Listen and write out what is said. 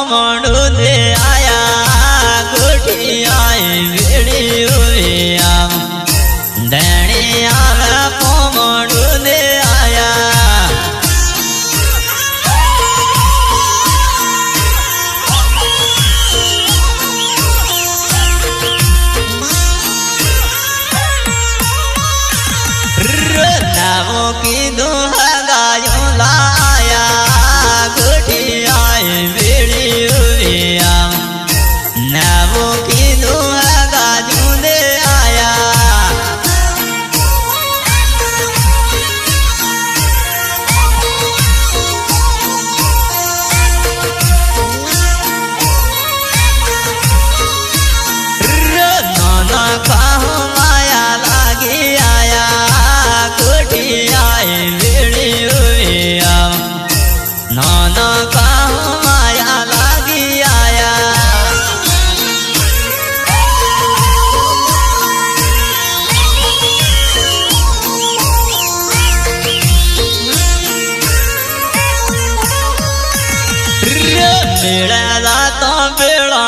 पोमड़ू दे आया गोठी आई बेड़ी हुई आम धनी आवे पोमड़ू दे आया नावों की दुहगायों लाया गोठी आई बेड़ी हुई आम नावों की दुहगायों दे आया नाना काहो माया लागी आया गोठी आई बेड़ी हुई आम नाना काहो माया लागी आया बेड़ा तो बेड़ा